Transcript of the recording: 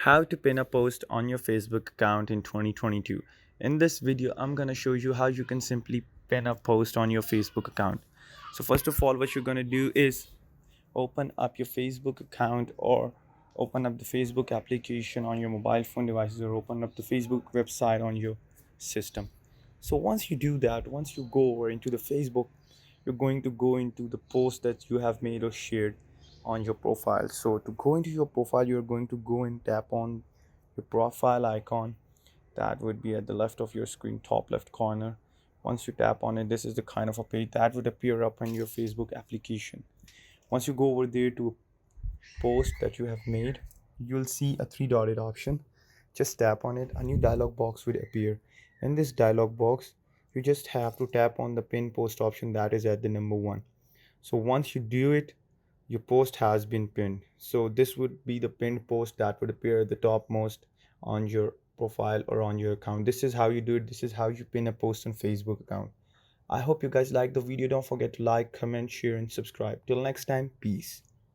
How to pin a post on your Facebook account in 2022. In this video, I'm going to show you how you can simply pin a post on your Facebook account. So first of all, what you're going to do is open up your Facebook account or open up the Facebook application on your mobile phone devices or open up the Facebook website on your system. So once you do that, once you go over into the Facebook, you're going to go into the post that you have made or shared on your profile. So to go into your profile, you're going to go and tap on your profile icon that would be at the left of your screen, top left corner. Once you tap on it, this is the kind of a page that would appear up on your Facebook application. Once you go over there to a post that you have made, you'll see a three dotted option. Just tap on it, a new dialog box will appear. In this dialog box, you just have to tap on the pin post option that is at the number one. So once you do it, your post has been pinned. So this would be the pinned post that would appear at the topmost on your profile or on your account. This is how you do it. This is how you pin a post on Facebook account. I hope you guys like the video. Don't forget to like, comment, share, and subscribe. Till next time, peace.